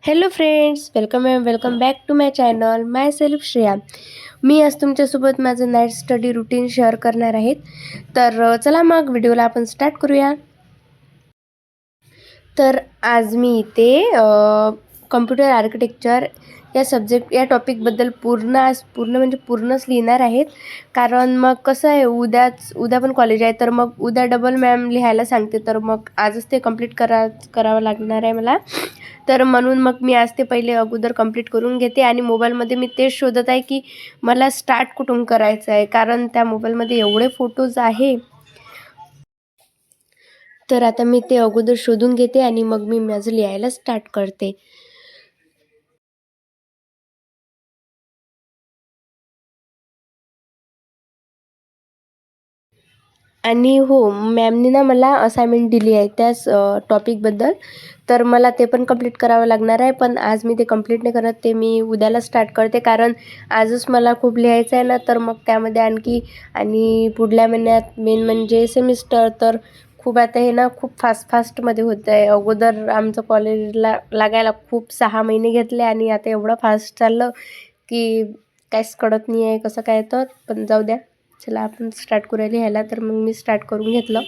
Hello friends, welcome back to my channel माय सेल्फ श्रेया. मी आज तुमच्यासोबत माझं नाईट स्टडी रुटीन शेअर करणार आहेत. तर चला मग व्हिडिओला आपण स्टार्ट करूया. तर आज मी इथे कम्प्युटर आर्किटेक्चर या टॉपिकबद्दल पूर्ण म्हणजे पूर्णच लिहिणार आहेत. कारण मग कसं आहे, उद्या पण कॉलेज आहे, तर मग उद्या डबल मॅम लिहायला सांगते, तर मग आजच ते कंप्लीट करावं लागणार आहे मला. तर म्हणून मग मी आज ते पहिले अगोदर कंप्लीट करून घेते. आणि मोबाईलमध्ये मी तेच शोधत आहे की मला स्टार्ट कुठून करायचं आहे, कारण त्या मोबाईलमध्ये एवढे फोटोज आहे. तर आता मी ते अगोदर शोधून घेते आणि मग मी माझं लिहायला स्टार्ट करते. आणि हो, मॅमनी ना मला असाइनमेंट दिली आहे त्याच टॉपिकबद्दल. तर मला ते पण कंप्लीट करावं लागणार आहे, पण आज मी ते कंप्लीट नाही करत, ते मी उद्याला स्टार्ट करते. कारण आजच मला खूप लिहायचं आहे ना, तर मग त्यामध्ये आणखी आणि पुढल्या महिन्यात मेन म्हणजे सेमिस्टर. तर खूप आता हे ना खूप फास्टमध्ये होतं आहे. अगोदर आमचं कॉलेजला लागायला खूप 6 महिने घेतले आणि आता एवढं फास्ट चाललं की काहीच कळत नाही आहे कसं काय. तर पण जाऊ द्या, चला आपण स्टार्ट करूया लिहायला. तर मग मी स्टार्ट करून घेतलं.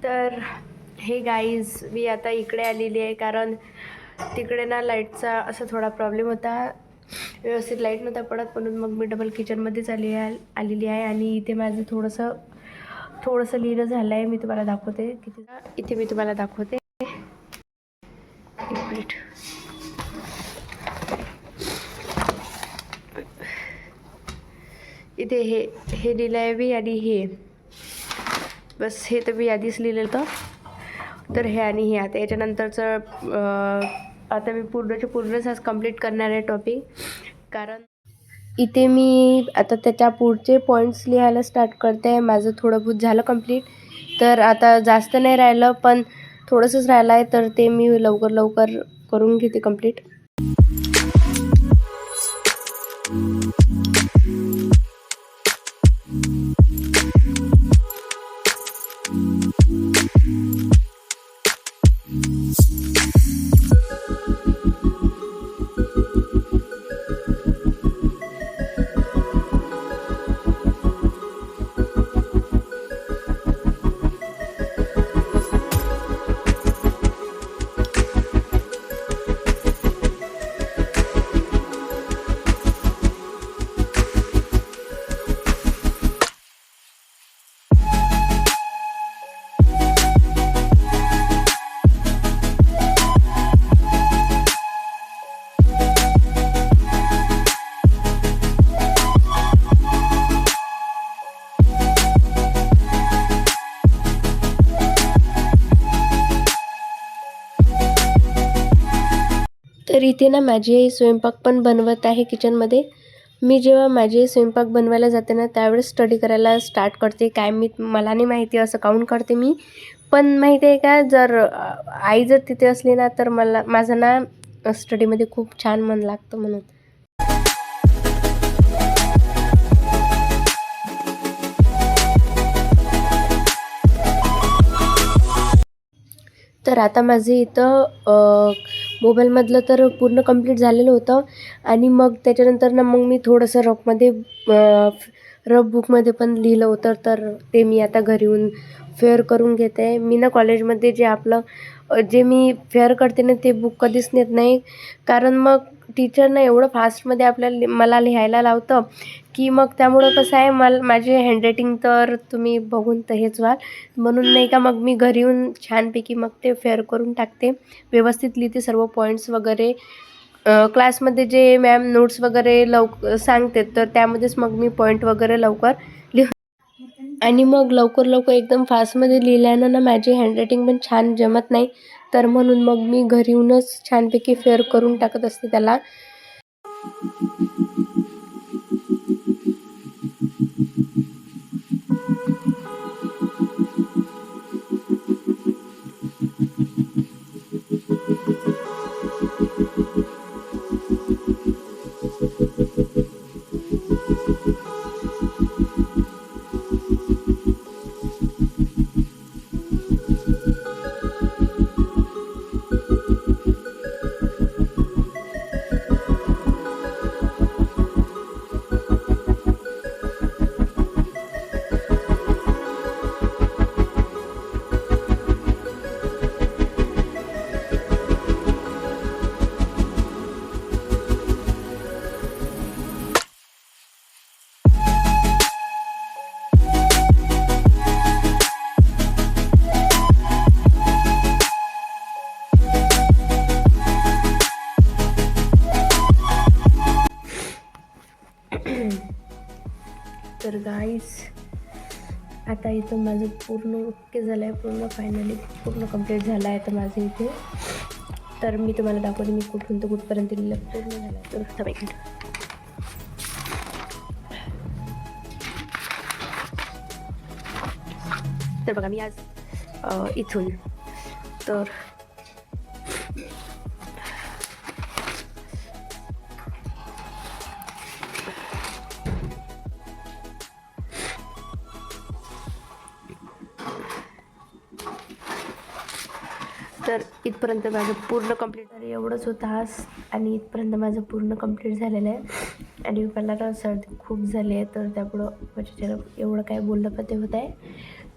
तर हे गाईज, मी आता इकडे आलेली आहे, कारण तिकडे ना लाईटचा असा थोडा प्रॉब्लेम होता, व्यवस्थित लाईट नव्हता पडत. म्हणून मग मी डबल किचनमध्येच आलेली आहे. आणि इथे माझं थोडंसं लिहिणं झालं आहे. मी तुम्हाला दाखवते इथे मी तुम्हाला दाखवते. एक मिनिट. इथे हे लिहिलं आहे मी, आणि हे बस, हे तर मी आधीच लिहिलेलं होतं. तर हे आणि हे आता याच्यानंतरचं आता मी पूर्णच आज कंप्लीट करणार आहे टॉपिक. कारण इथे मी आता त्याच्या पुढचे पॉईंट्स लिहायला स्टार्ट करते आहे. माझं थोडं बहुत झालं कंप्लीट, तर आता जास्त नाही राहिलं, पण थोडंसंच राहिलं आहे, तर ते मी लवकर करून घेते कंप्लीट. तर इथे ना माझी आई स्वयंपाक पण बनवत आहे किचनमध्ये. मी जेव्हा माझे स्वयंपाक बनवायला जाते ना, त्यावेळेस स्टडी करायला स्टार्ट करते. मला नाही माहिती असं काऊन करते मी, पण माहिती आहे का, जर आई जर तिथे असली ना, तर माझं ना स्टडीमध्ये खूप छान मन लागतं म्हणून. तर आता माझे इथं मोबाईलमधलं तर पूर्ण कंप्लीट झालेलं होतं आणि मग त्याच्यानंतर ना मग मी थोडंसं रफ बुकमध्ये पण लिहिलं होतं, तर ते मी आता घरी येऊन फेअर करून घेते. मी ना कॉलेजमध्ये जे मी फेअर करते ना ते बुक कधीच नेत नाही, कारण मग टीचर ना एवढं फास्टमध्ये मला लिहायला लावतं की मग त्यामुळं कसं आहे, माझी हँडरायटिंग तर तुम्ही बघून तर हेच व्हाल, म्हणून नाही का मग मी घरी येऊन छानपैकी मग ते फेअर करून टाकते, व्यवस्थित लिहिते सर्व पॉईंट्स वगैरे. क्लासमध्ये जे मॅम नोट्स वगैरे सांगते तर त्यामध्येच मग मी पॉईंट वगैरे लवकर आणि मग लवकर एकदम फास्टमध्ये लिहिल्यानं ना माझी हँडरायटिंग पण छान जमत नाही, तर म्हणून मग मी घरी येऊनच छानपैकी फेअर करून टाकत असते त्याला. तर गाईस आता इथं माझं पूर्ण ओके झालं आहे, फायनली पूर्ण कंप्लीट झालं आहे तर माझं इथे. तर मी तुम्हाला दाखवते मी कुठून तर कुठपर्यंत लिहिलं पूर्ण झालं आहे. तर थांबा एक मिनिट. तर बघा मी आज इथून तर इथपर्यंत माझं पूर्ण कंप्लीट झालं, एवढंच होतं आज आणि इथपर्यंत माझं पूर्ण कंप्लीट झालेलं आहे. आणि मला ना सर्दी खूप झाली आहे, तर त्यामुळं माझ्या एवढं काय बोललं पण ते होत आहे.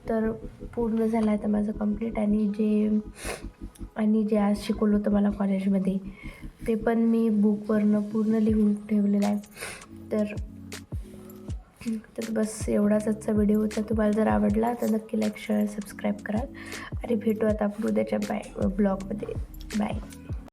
तर पूर्ण झालं आहे तर माझं कंप्लीट. आणि जे आज शिकवलं होतं मला कॉलेजमध्ये ते पण मी बुकवरनं पूर्ण लिहून ठेवलेलं आहे. तर बस एवढाच आजचा व्हिडिओ होता. तुम्हाला जर आवडला तर नक्की लाईक शेअर सबस्क्राईब करा आणि भेटू आता आपण उद्याच्या ब्लॉगमध्ये. बाय.